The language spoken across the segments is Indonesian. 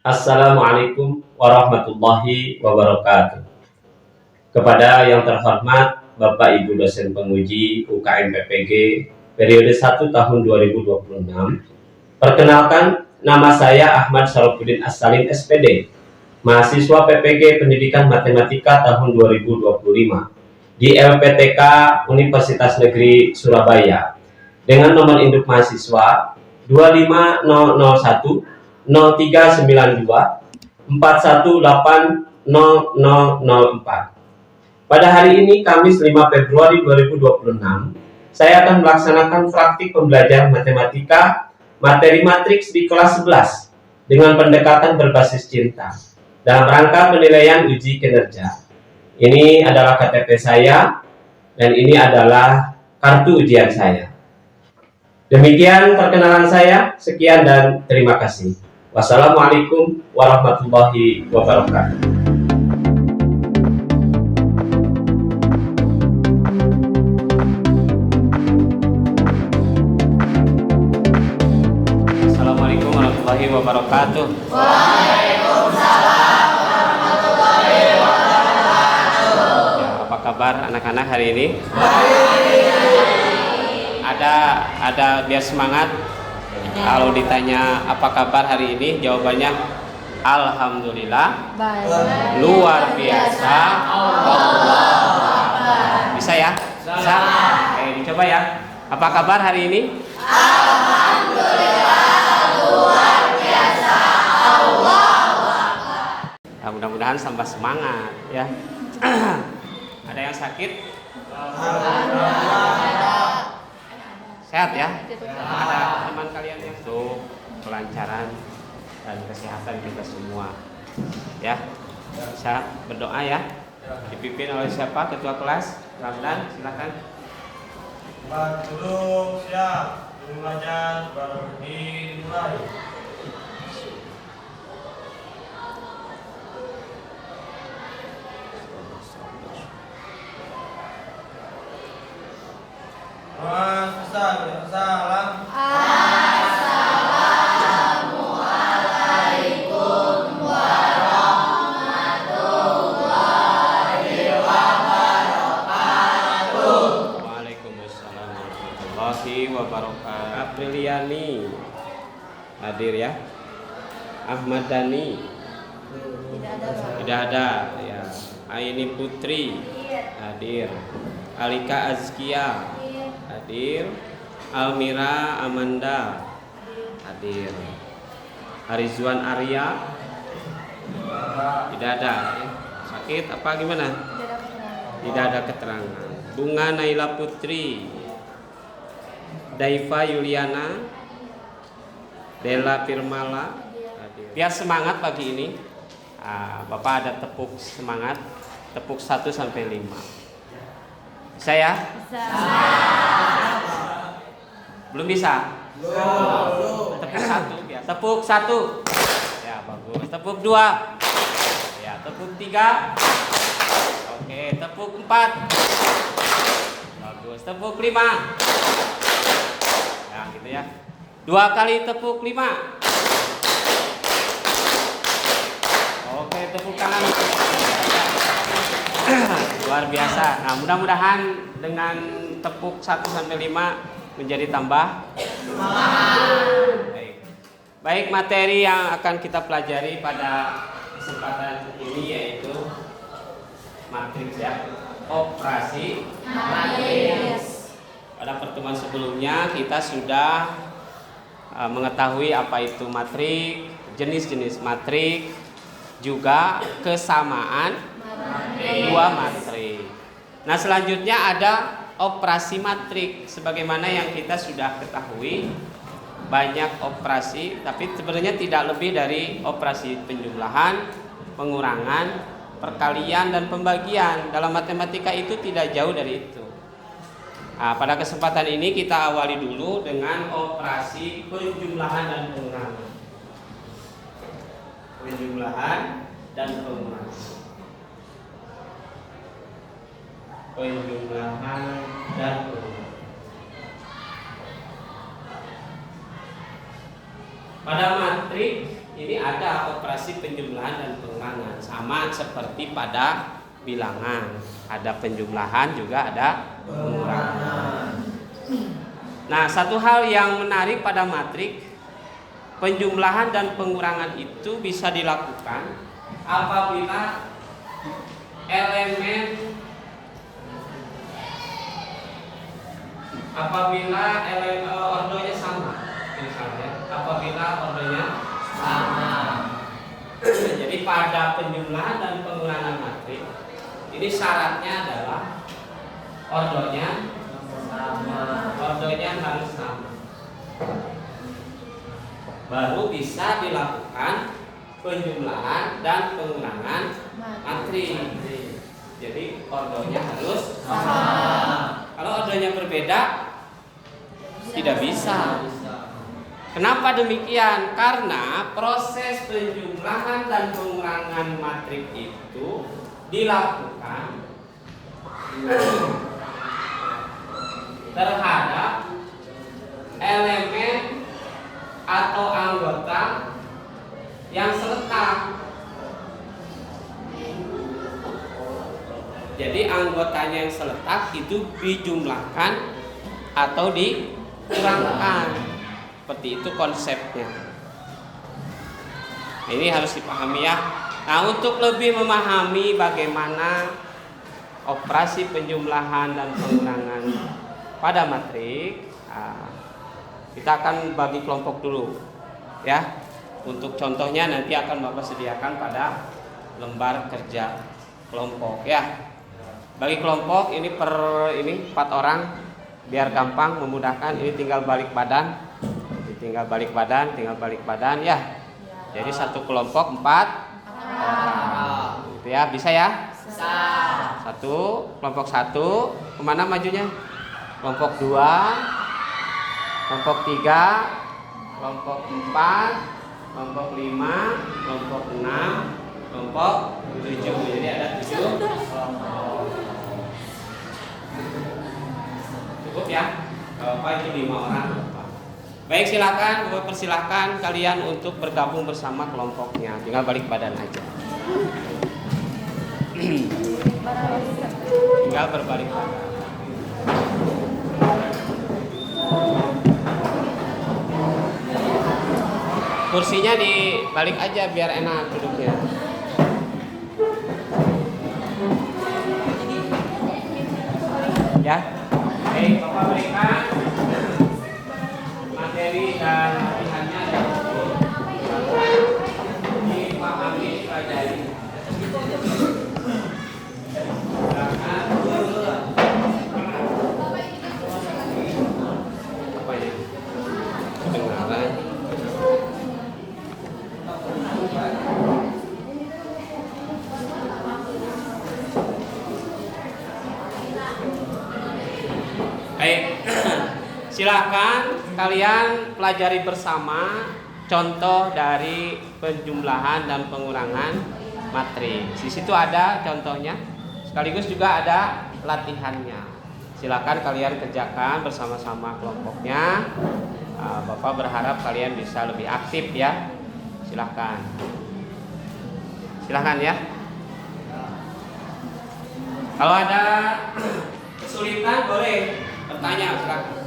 Assalamualaikum warahmatullahi wabarakatuh. Kepada yang terhormat Bapak Ibu dosen penguji UKM PPG periode 1 tahun 2026. Perkenalkan, nama saya Ahmad Syarifudin As-Salim SPD, mahasiswa PPG Pendidikan Matematika tahun 2025 di LPTK Universitas Negeri Surabaya dengan nomor induk mahasiswa 25001 0392 4180004. Pada hari ini Kamis 5 Februari 2026, saya akan melaksanakan praktik pembelajaran matematika materi matriks di kelas 11 dengan pendekatan berbasis cinta dalam rangka penilaian uji kinerja. Ini adalah KTP saya dan ini adalah kartu ujian saya. Demikian perkenalan saya, sekian dan terima kasih. Wassalamualaikum warahmatullahi wabarakatuh. Assalamualaikum warahmatullahi wabarakatuh. Waalaikumsalam warahmatullahi wabarakatuh. Ya, apa kabar anak-anak hari ini? Ada biar semangat. Kalau ditanya apa kabar hari ini, jawabannya alhamdulillah. Baik. Luar biasa. Allahu Akbar. Bisa ya? Bisa. Oke, dicoba ya. Apa kabar hari ini? Alhamdulillah luar biasa. Allahu Akbar. Nah, mudah-mudahan tambah semangat ya. Ada yang sakit? Sehat ya? Ada teman kalian yang untuk kelancaran dan kesehatan kita semua ya. Bisa berdoa ya. Dipimpin oleh siapa? Ketua kelas Ramdan, silakan. Duduk siap, belajar baru dimulai. Salam. Assalamualaikum warahmatullahi wabarakatuh. Waalaikumsalam warahmatullahi wabarakatuh. Apriliani hadir ya. Ahmad Dhani tidak ada ya. Aini Putri hadir. Alika Azkia hadir. Almira Amanda hadir. Harizwan Arya tidak ada. Sakit apa gimana? Tidak ada keterangan. Bunga Naila Putri, Daifa Yuliana, Della Firmala hadir. Biar semangat pagi ini, Bapak ada tepuk semangat, tepuk 1 sampai 5. Saya? Belum bisa? Tepuk 1 biasa. Tepuk 1. Ya, bagus. Tepuk 2. Ya, tepuk 3. Oke, tepuk 4. Bagus. Tepuk 5. Ya, gitu ya. 2 kali tepuk 5. Oke, tepuk tangan. Luar biasa. Nah, mudah-mudahan dengan tepuk 1 sampai 5 menjadi tambah semangat. Baik, materi yang akan kita pelajari pada kesempatan ini yaitu matriks ya, operasi matriks. Pada pertemuan sebelumnya kita sudah mengetahui apa itu matriks, jenis-jenis matriks, juga kesamaan dua matriks. Nah, selanjutnya ada operasi matriks. Sebagaimana yang kita sudah ketahui, banyak operasi, tapi sebenarnya tidak lebih dari operasi penjumlahan, pengurangan, perkalian, dan pembagian. Dalam matematika itu tidak jauh dari itu. Nah, pada kesempatan ini kita awali dulu dengan operasi penjumlahan dan pengurangan. Penjumlahan dan pengurangan. Penjumlahan dan pengurangan. Pada matriks ini ada operasi penjumlahan dan pengurangan, sama seperti pada bilangan. Ada penjumlahan juga ada pengurangan. Nah, satu hal yang menarik pada matrik, penjumlahan dan pengurangan itu bisa dilakukan apabila ordonya sama, misalnya apabila ordonya sama. Jadi pada penjumlahan dan pengurangan matrik ini syaratnya adalah ordonya harus sama, baru bisa dilakukan penjumlahan dan pengurangan matrik. Jadi ordonya harus sama. Kalau ordonya berbeda tidak bisa. Kenapa demikian? Karena proses penjumlahan dan pengurangan matrik itu dilakukan terhadap elemen atau anggota yang seletak. Jadi anggotanya yang seletak itu dijumlahkan atau dikurangkan. Seperti itu konsepnya. Ini harus dipahami ya. Nah, untuk lebih memahami bagaimana operasi penjumlahan dan pengurangan pada matrik, kita akan bagi kelompok dulu ya. Untuk contohnya nanti akan Bapak sediakan pada lembar kerja kelompok ya. Bagi kelompok ini per 4 orang biar gampang memudahkan. Ini tinggal balik badan ya. Jadi satu kelompok 4 orang. Gitu ya, bisa ya? Bisa. Kelompok 1 kemana majunya? Kelompok 2, kelompok 3, kelompok 4, kelompok 5, kelompok 6, kelompok 7. Jadi ada 7 kelompok. Cukup ya? Bapak itu 5 orang. Baik, silakan, Bapak persilahkan kalian untuk bergabung bersama kelompoknya. Tinggal balik badan aja. Tinggal berbalik badan. Kursinya dibalik aja biar enak duduknya. Ya. Baik, Bapak berikan materi dan latihannya yang dipahami, pelajari. Apa ini? Kedengaran. Baik, silakan kalian pelajari bersama contoh dari penjumlahan dan pengurangan matrik. Di situ ada contohnya, sekaligus juga ada latihannya. Silakan kalian kerjakan bersama-sama kelompoknya. Bapak berharap kalian bisa lebih aktif ya. Silakan ya. Kalau ada kesulitan boleh bertanya, silakan.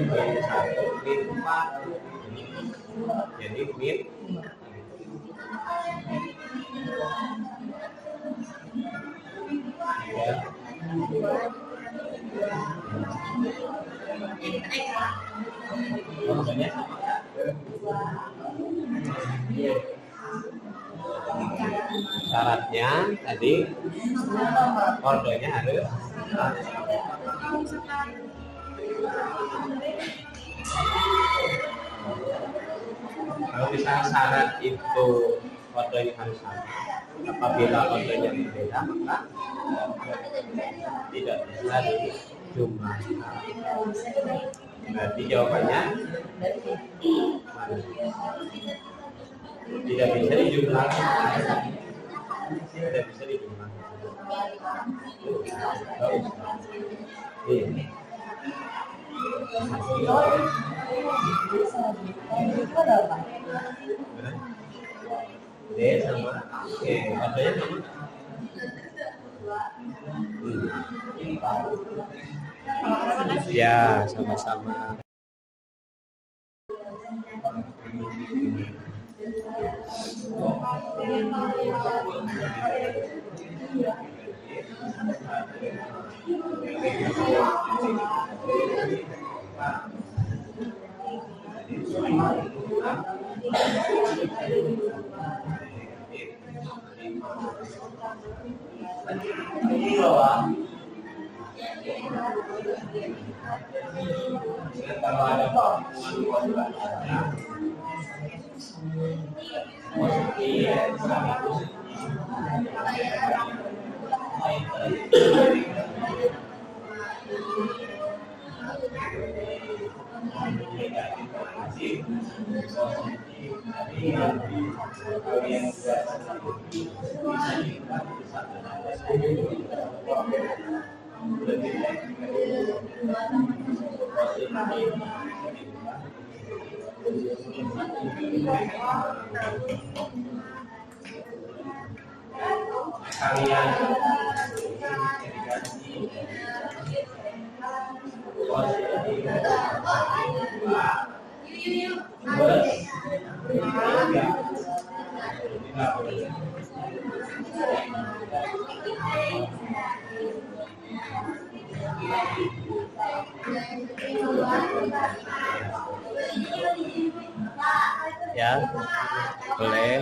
min 1, min 4. Jadi min ya. Maksudnya syaratnya tadi ordenya harus kalau misalnya syarat itu ordenya harus sama, apabila ordenya berbeda maka tidak bisa dijumlahkan. Berarti jawabannya tidak bisa dijumlahkan. Tidak bisa dijumlahkan. D sama oke, ordenya sama. Ya, sama-sama. Kalau ada ya, boleh.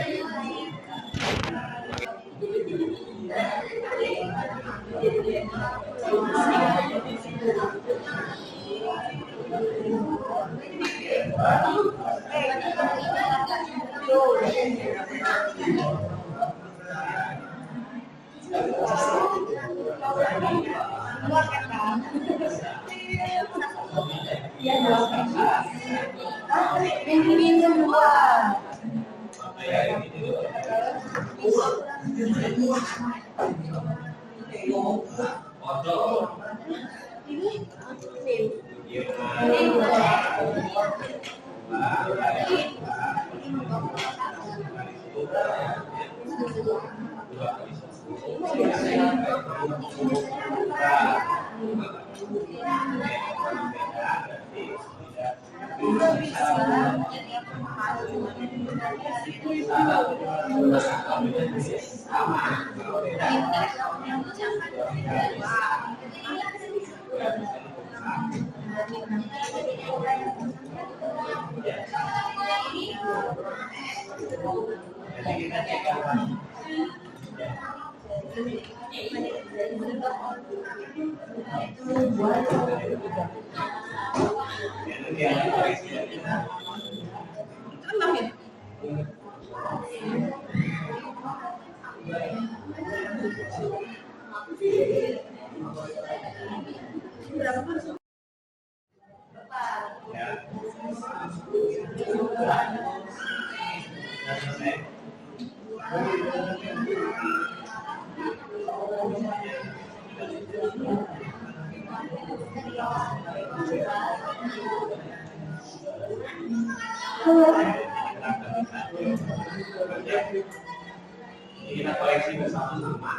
Kita koleksi bersama-sama.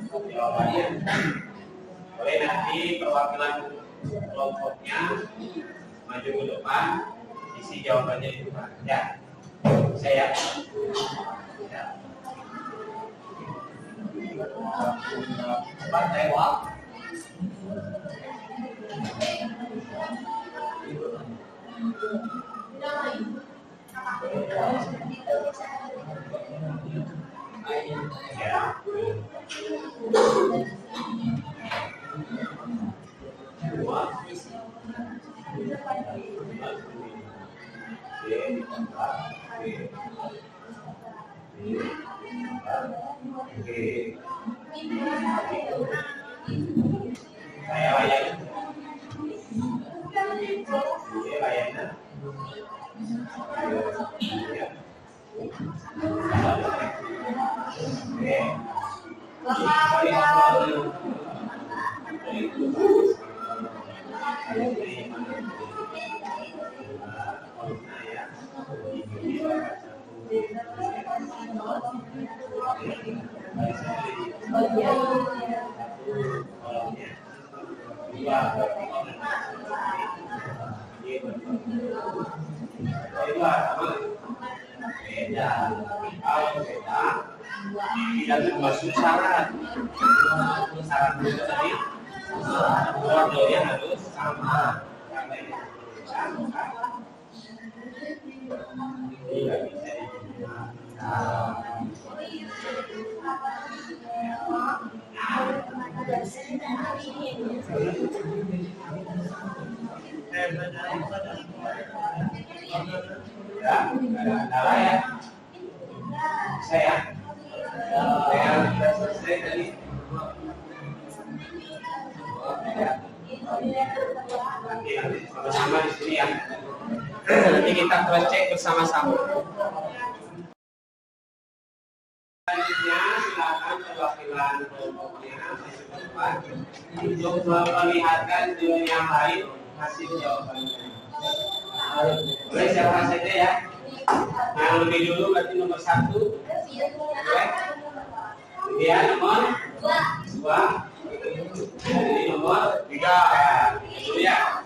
Jawabannya boleh nanti perwakilan kelompoknya maju ke depan, isi jawabannya di depan. Ya, saya. Ya. Tewak. Ya. Saya layan. Layanan. Tidak termasuk syarat. Syarat itu tadi ordernya harus sama. Tidak bisa ya, ada ya. Saya selesai tadi. Nanti sama-sama di sini ya. Nanti kita cross check bersama-sama. Selanjutnya silakan perwakilan kelompoknya masuk ke depan untuk memperlihatkan dunia yang lain hasil jawabannya. Boleh siapa saja ya? Yang lebih dulu berarti nomor 1. Boleh? Ya, nomor 2. Jadi nomor 3. Itu ya.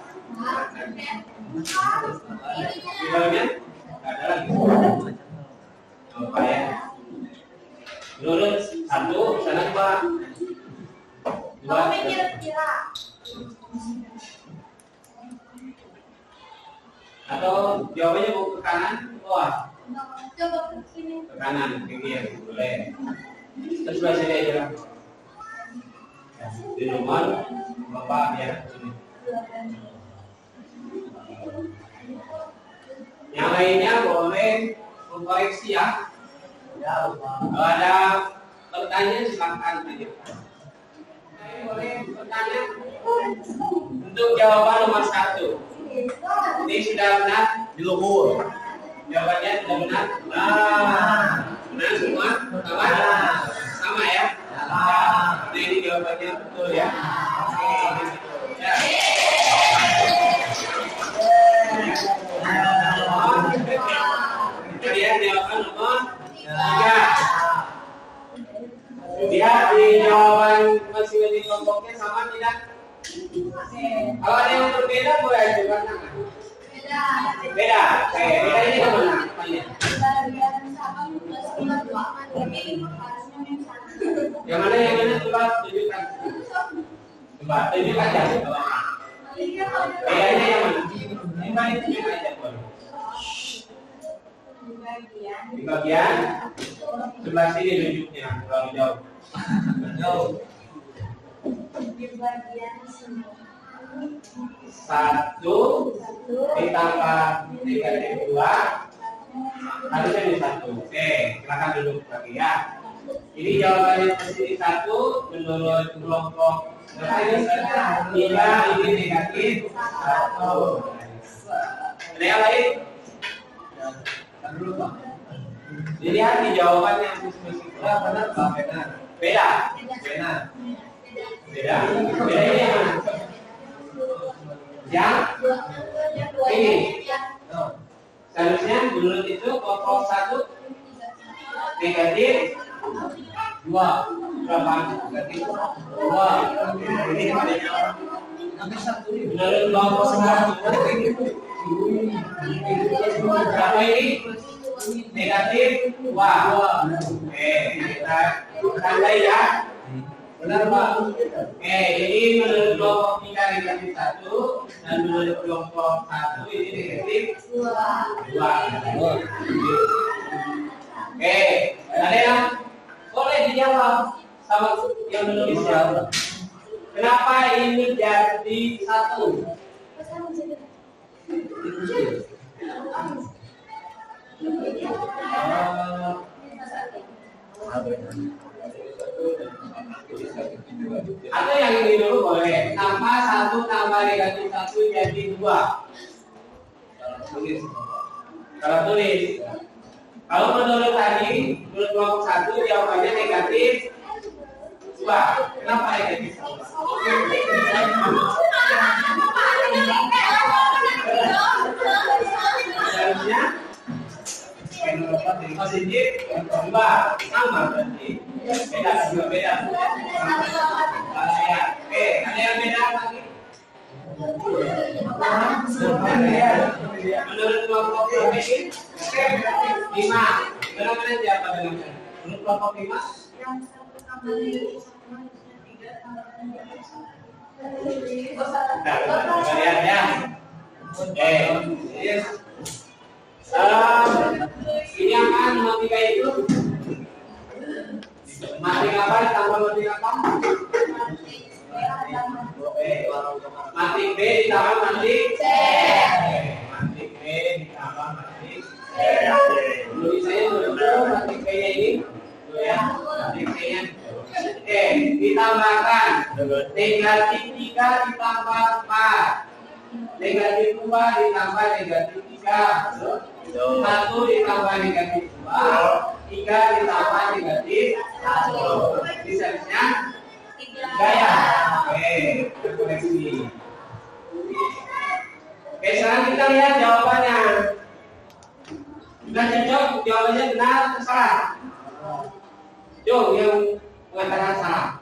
Tinggalnya nggak ada lagi. Apa ya? Menurut 1, sana 2. Atau jawabannya mau ke kanan, bawah? Coba ke sini. Ke kanan, ke kiri, boleh. Terus sebelah sini aja. Di nomor Bapak ya. Yang lainnya boleh mengkoreksi ya. Kalau ada pertanyaan silakan aja. Boleh bertanya untuk jawaban nomor 1. Ini sudah benar di luhur. Jawabannya sudah benar. Benar semua? Sama ya? Nah, ini jawabannya betul ya. Oke, ya. Kemudian jawaban nomor 3. Dia di jawaban masing-masing kelompoknya sama tidak? Kalau ada yang berbeda boleh ajukan tangan. Beda. Oke, beda ini kemana? Yang mana coba tunjukkan. Coba tunjukkan ya. Bedanya yang mana? Yang mana tunjukkan aja boleh. Di bagian sebelah sini tunjuknya terlalu jauh. Jauh. Di bagian sini. 1 ditambah negatif 2 harusnya di 1. Oke, silakan duduk lagi ya. Ini jawabannya posisi 1 menurut kelompok berapa ini? 3, ini negatif 1. Ada yang lain? Dilihat di jawabannya masing-masing. Benar Pak? Benar. Beda. Benar. Beda. Beda ini yang ini. Seharusnya menurut itu kelompok 1 negatif 2. Berapa? Negatif 2. Ini pada jawaban. Menurut kelompok satu berapa ini? Negatif 2. Oke, kita tandai ya. Benar Pak? Oke, jadi menurut kelompok 3 negatif 1 dan menurut kelompok 1 ini negatif 2. Oke, ada yang boleh dijawab sama yang menulis ya. Kenapa ini jadi 1? Atau yang ini dulu boleh. Kenapa 1 tambah negatif 1 jadi 2? Kalau tulis. Kalau menurut tadi, menurut kelompok 1 jawabannya negatif 2. Kenapa negatif 2? Seharusnya positif 2 sama berarti beda. Ya, oke, ada yang beda lagi? Menurut kelompok ini 5. Benar-benar siapa dengan menurut kelompok 5? Yang 1 tambah 3 tambah 3. Nah, kita lihat ya. Oke, yes. Ini akan motika itu mati apa tambah mati apa? Mati B ditambah mati C. Mati B ditambah mati C. Tulisannya dulu mati B nya ini, ya. Mati C nya. Oke, ditambahkan negatif 3 ditambah 4. Negatif 2 ditambah negatif 3. 1 ditambah negatif 2. 3 ditambah negatif 1. Misalnya 3 ya. Oke, koreksi. Oke, sekarang kita lihat jawabannya. Sudah cocok jawabannya benar atau salah? Jo, yang mengatakan salah.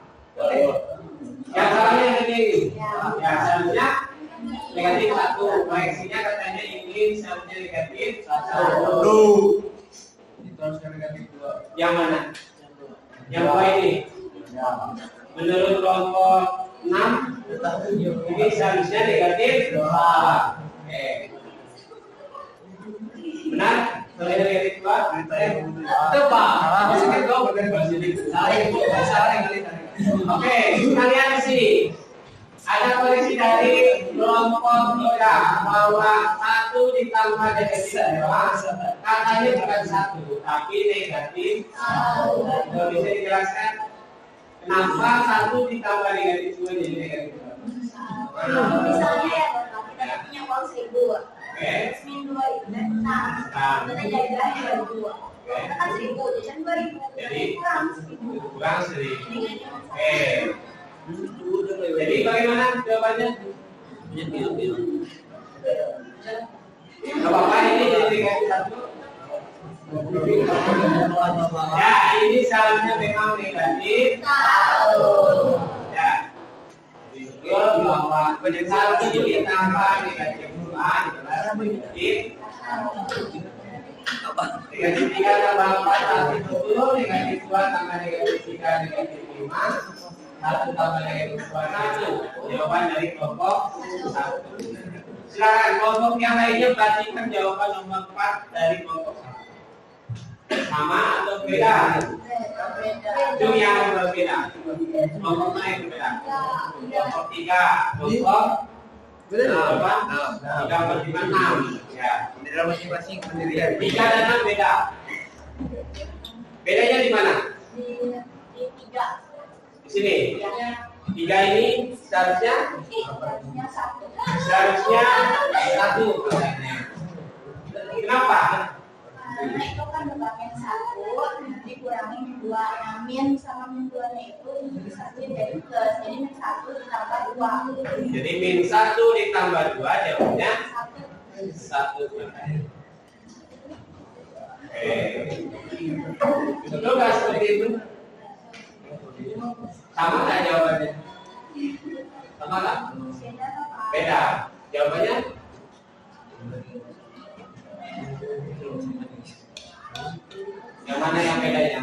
Yang salahnya yang ini. Ya, seharusnya negatif 1. Koreksinya katanya ini seharusnya negatif 1. Itu harusnya negatif 2. Yang mana? Yang bawah ini. Menurut kelompok 6 ini seharusnya negatif 2. Oke. Benar? Kalau negatif 2? Tepat. Maksudnya kau bukan positif. Salah. Oke, kita lihat di sini. Ada koreksi dari kelompok 3 bahwa 1 ditambah negatif 2 katanya bukan 1 tapi negatif 1. Bisa dijelaskan kenapa 1 ditambah negatif 2 jadi negatif 2? Misalnya ya Bapak, kita punya uang 1.000. Oke. Min 2 itu kan kita jajan 2. Kita kan 1.000, jajan 2.000. Jadi kurang 1.000. kurang 1.000. Oke. Jadi bagaimana jawabannya? Apa ini jadi negatif 1? Ya, ini seharusnya memang negatif 1. Ya. Betul bahwa satu ditambah negatif 2 adalah negatif 1. Negatif 3 tambah 4 nanti betul, negatif 2 tambah negatif 3 negatif 5. 1 tambah negatif 2 1. Jawaban dari kelompok 1. Silakan kelompok yang lainnya perhatikan jawaban nomor 4 dari kelompok 1. Sama atau beda? Itu yang berbeda. Kelompok mana yang berbeda? Kelompok 3, kelompok 8, 3 per 5, 6. Ya. Bendera masing-masing pendirian. 3 dan 6 beda. Bedanya di mana? Di 3. Di sini. 3 ini seharusnya Harusnya 1. 1 katanya. Kenapa? Karena itu kan bentuknya 1 dikurangi min 2. Nah, min sama min 2-nya itu satu jadi plus. Jadi min 1 ditambah 2. Jadi min 1 ditambah 2 jawabnya 1. Betul nggak seperti itu? Sama nggak jawabannya? Sama nggak? Beda. Jawabannya? Yang mana yang bedanya?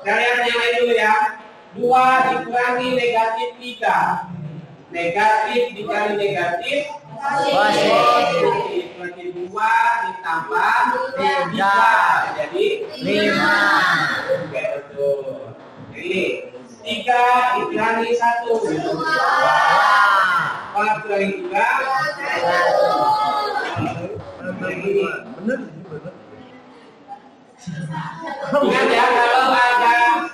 Kalian yang lain dulu ya. 2 dikurangi negatif 3. Negatif dikali negatif positif. Berarti 2 ditambah 3 jadi 5. Oke, betul. Ini 3 dikurangi 1. 4 dikurangi 3. Bener. Ingat ya, kalau ada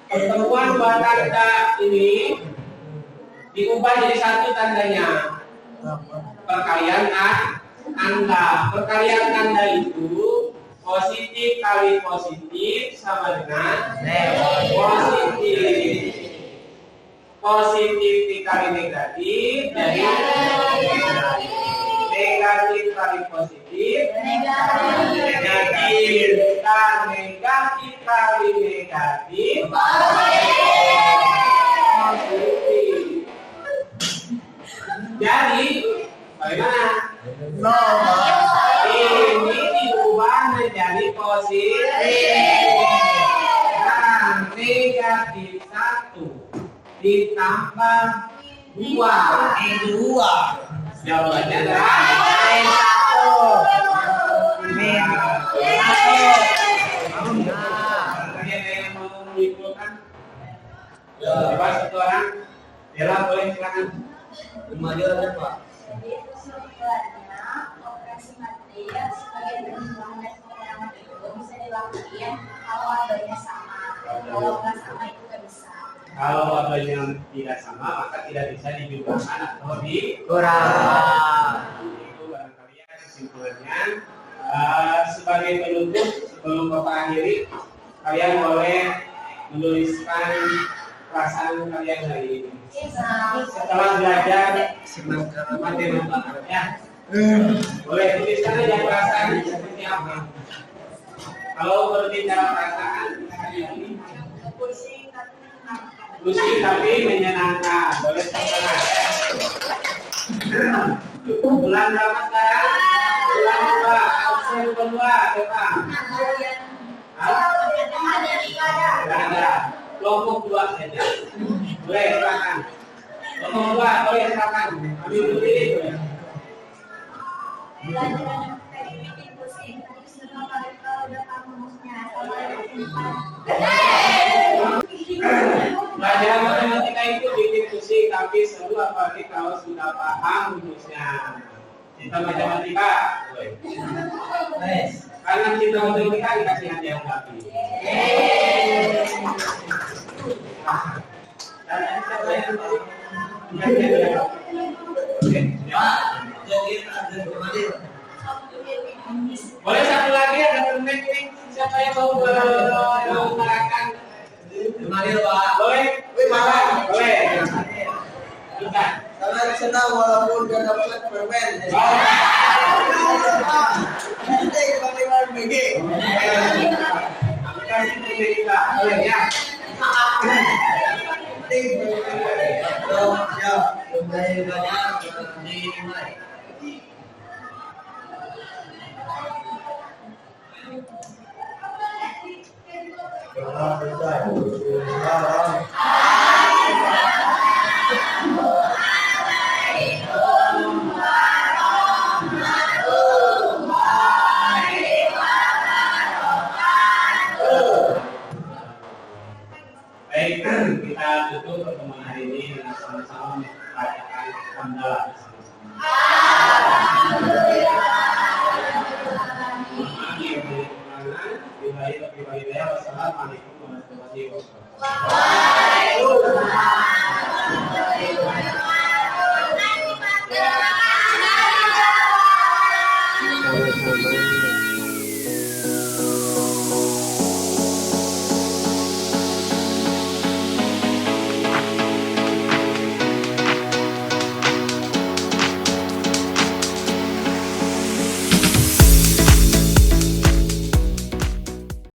pertemuan dua tanda ini diubah jadi satu tandanya. Perkalian tanda. Perkalian tanda itu positif kali positif sama dengan positif. Positif dikali negatif jadi negatif kali positif negatif, dan negatif kali negatif positif. Jadi bagaimana? Ini diubah menjadi positif. Nah, negatif 1 ditambah 2. Jawabannya adalah Kalian mau menyimpulkan? Coba satu orang. Bella boleh silakan. Pak. Jadi kesimpulannya operasi material sebagai perhitungan dan pengurangan itu bisa dilakukan kalau adanya sama. Kalau nggak sama itu nggak bisa. Kalau adanya tidak sama maka tidak bisa dijumlahkan atau Kurang. itu barangkali ya kesimpulannya. Sebagai penutup sebelum Bapak akhiri, kalian boleh menuliskan perasaan kalian hari ini setelah belajar matematika ya. Boleh tuliskan aja perasaan seperti apa. Kalau berbicara perasaan pusing tapi menyenangkan. Boleh terserah. Bulan berapa sekarang? Bulan 2. Absen kedua, coba. Ada. Kelompok 2 saja. Boleh silakan. Kelompok 2 boleh silakan. Ambil dulu ini boleh. Belajar matematika itu bikin pusing tapi seru apalagi kalau sudah paham rumusnya. Cinta matematika, karena cinta matematika dikasih hadiah tapi. Boleh satu lagi ada permen nih. Siapa yang mau menggunakan? Boleh? Silakan. Boleh. Bukan. Karena senang walaupun gak dapat permen. Nanti kembali BG. Aplikasi permen kita. Boleh ya. Ya, kembali banyak di Mai. Baik, kita tutup pertemuan hari ini dengan sama-sama membacakan hamdalah bersama-sama. Wassalamualaikum warahmatullahi wabarakatuh.